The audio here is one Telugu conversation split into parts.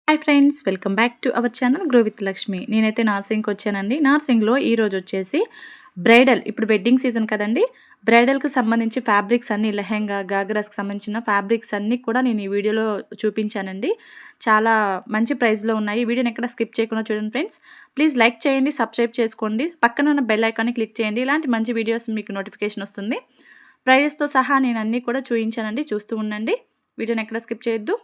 Hi friends, welcome back to our channel grow with Lakshmi. నేనైతే నార్సింగ్కి వచ్చానండి. నార్సింగ్లో ఈరోజు వచ్చేసి బ్రైడల్, ఇప్పుడు వెడ్డింగ్ సీజన్ కదండి. బ్రైడల్కి సంబంధించి ఫ్యాబ్రిక్స్ అన్ని, లెహెంగా గాగ్రాస్కి సంబంధించిన ఫ్యాబ్రిక్స్ అన్నీ కూడా నేను ఈ వీడియోలో చూపించానండి. చాలా మంచి ప్రైస్లో ఉన్నాయి. ఈ వీడియోని ఎక్కడ స్కిప్ చేయకుండా చూడండి ఫ్రెండ్స్. ప్లీజ్ లైక్ చేయండి, సబ్స్క్రైబ్ చేసుకోండి, పక్కన ఉన్న బెల్ ఐకాన్ని క్లిక్ చేయండి. ఇలాంటి మంచి వీడియోస్ మీకు నోటిఫికేషన్ వస్తుంది. ప్రైజెస్తో సహా నేను అన్నీ కూడా చూపించానండి, చూస్తూ ఉండండి. వీడియోని ఎక్కడ స్కిప్ చేయొద్దు.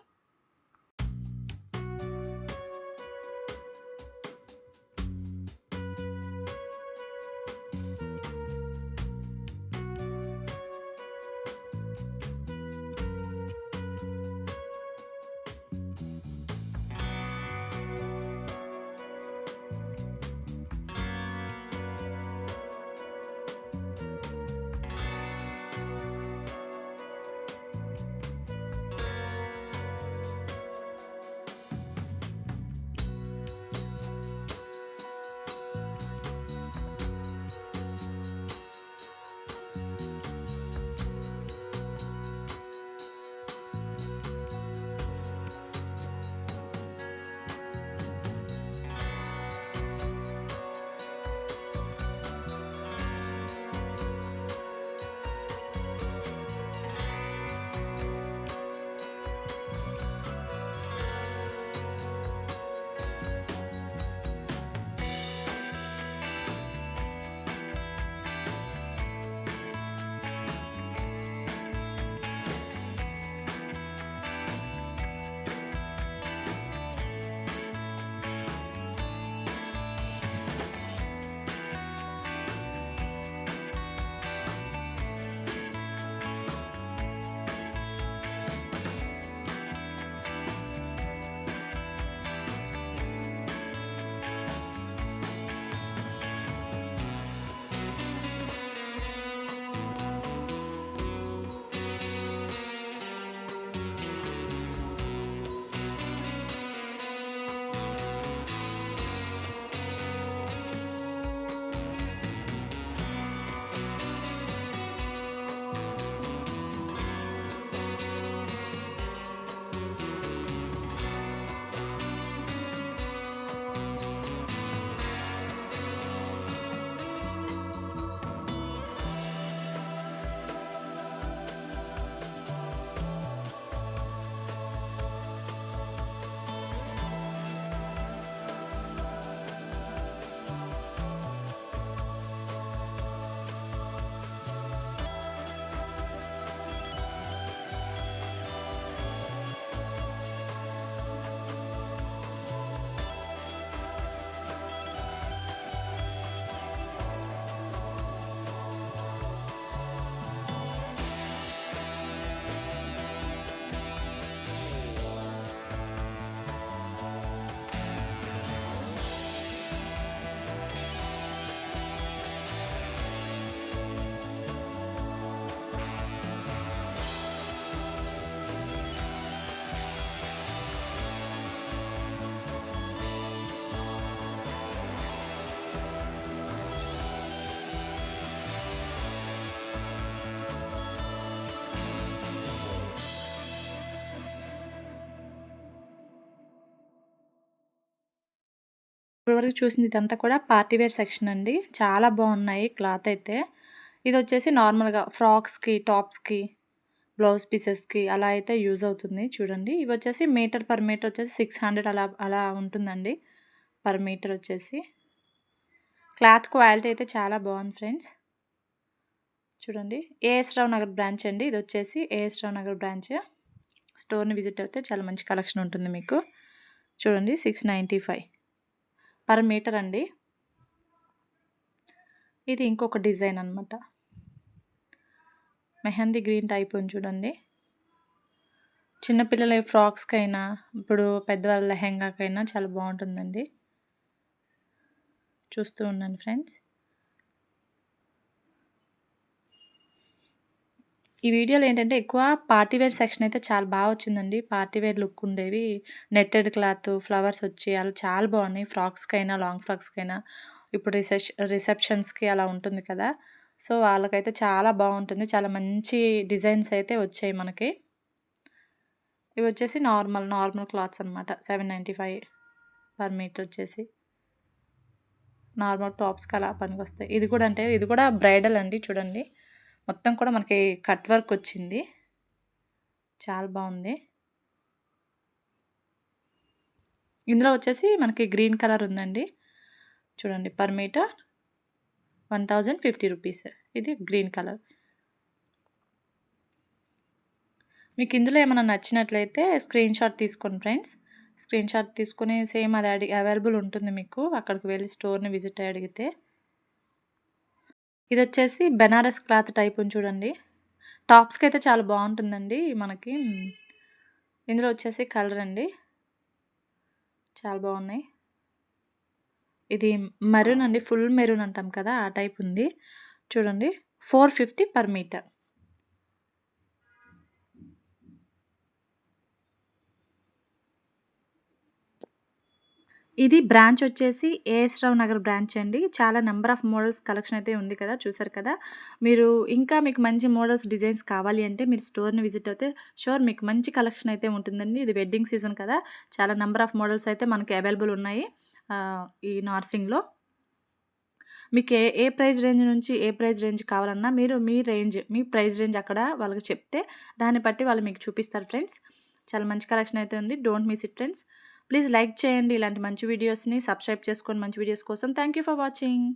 ఇప్పటివరకు చూసింది ఇదంతా కూడా పార్టీ వేర్ సెక్షన్ అండి. చాలా బాగున్నాయి క్లాత్ అయితే. ఇది వచ్చేసి నార్మల్గా ఫ్రాక్స్కి, టాప్స్కి, బ్లౌజ్ పీసెస్కి అలా అయితే యూజ్ అవుతుంది. చూడండి, ఇవి వచ్చేసి మీటర్ పర్ మీటర్ వచ్చేసి 600 అలా అలా ఉంటుందండి పర్ మీటర్ వచ్చేసి. క్లాత్ క్వాలిటీ అయితే చాలా బాగుంది ఫ్రెండ్స్. చూడండి, ఏఎస్ రావు నగర్ బ్రాంచ్ అండి. ఇది వచ్చేసి ఏఎస్ రావు నగర్ బ్రాంచ్. స్టోర్ని విజిట్ అయితే చాలా మంచి కలెక్షన్ ఉంటుంది మీకు. చూడండి, 695 పర్ మీటర్ అండి. ఇది ఇంకొక డిజైన్ అనమాట. మెహందీ గ్రీన్ టైప్ ఉంది చూడండి. చిన్నపిల్లల ఫ్రాక్స్కైనా, ఇప్పుడు పెద్దవాళ్ళ లెహెంగాకైనా చాలా బాగుంటుందండి. చూస్తూ ఉన్నాను ఫ్రెండ్స్. ఈ వీడియోలో ఏంటంటే ఎక్కువ పార్టీవేర్ సెక్షన్ అయితే చాలా బాగా వచ్చిందండి. పార్టీవేర్ లుక్ ఉండేవి, నెట్టెడ్ క్లాత్, ఫ్లవర్స్ వచ్చి అలా చాలా బాగున్నాయి. ఫ్రాక్స్కైనా, లాంగ్ ఫ్రాక్స్కైనా, ఇప్పుడు రిసెప్షన్స్కి అలా ఉంటుంది కదా, సో వాళ్ళకైతే చాలా బాగుంటుంది. చాలా మంచి డిజైన్స్ అయితే వచ్చాయి మనకి. ఇవి వచ్చేసి నార్మల్ క్లాత్స్ అనమాట. 795 పర్ మీటర్ వచ్చేసి. నార్మల్ టాప్స్‌కి అలా పనికొస్తాయి. ఇది కూడా బ్రైడల్ అండి చూడండి. మొత్తం కూడా మనకి కట్ వర్క్ వచ్చింది. చాలా బావుంది. ఇందులో వచ్చేసి మనకి గ్రీన్ కలర్ ఉందండి. చూడండి పర్ మీటర్ 1050 రూపీస్. ఇది గ్రీన్ కలర్. మీకు ఇందులో ఏమైనా నచ్చినట్లయితే స్క్రీన్ షాట్ తీసుకోండి ఫ్రెండ్స్. స్క్రీన్ షాట్ తీసుకొని సేమ్ అది అవైలబుల్ ఉంటుంది మీకు. అక్కడికి వెళ్ళి స్టోర్‌ని విజిట్ అయ్యి అడిగితే. ఇదొచ్చేసి బెనారస్ క్లాత్ టైప్ ఉంది చూడండి. టాప్స్‌కైతే చాలా బావుంటుందండి మనకి. ఇందులో వచ్చేసి కలర్ అండి. చాలా బావున్నాయి. ఇది మెరూన్ అండి. ఫుల్ మెరూన్ అంటాం కదా! ఆ టైప్ ఉంది. చూడండి 450 పర్ మీటర్. ఇది బ్రాంచ్ వచ్చేసి ఏఎస్ రావు నగర్ బ్రాంచ్ అండి. చాలా నంబర్ ఆఫ్ మోడల్స్ కలెక్షన్ అయితే ఉంది కదా! చూసారు కదా! మీరు ఇంకా మీకు మంచి మోడల్స్, డిజైన్స్ కావాలి అంటే మీరు స్టోర్‌ని విజిట్ అవుతే షూర్ మీకు మంచి కలెక్షన్ అయితే ఉంటుందండి. ఇది వెడ్డింగ్ సీజన్ కదా! చాలా నంబర్ ఆఫ్ మోడల్స్ అయితే మనకి అవైలబుల్ ఉన్నాయి. ఈ నార్సింగ్‌లో. మీకు ఏ ప్రైస్ రేంజ్ నుంచి ఏ ప్రైస్ రేంజ్ కావాలన్నా మీరు మీ ప్రైస్ రేంజ్ అక్కడ వాళ్ళకి చెప్తే దాన్ని బట్టి వాళ్ళు మీకు చూపిస్తారు ఫ్రెండ్స్. చాలా మంచి కలెక్షన్ అయితే ఉంది. Don't miss it friends. Please like చేయండి ఇలాంటి మంచి వీడియోస్‌ని. సబ్స్క్రైబ్ చేసుకోండి మంచి వీడియోస్ కోసం. Thank you for watching.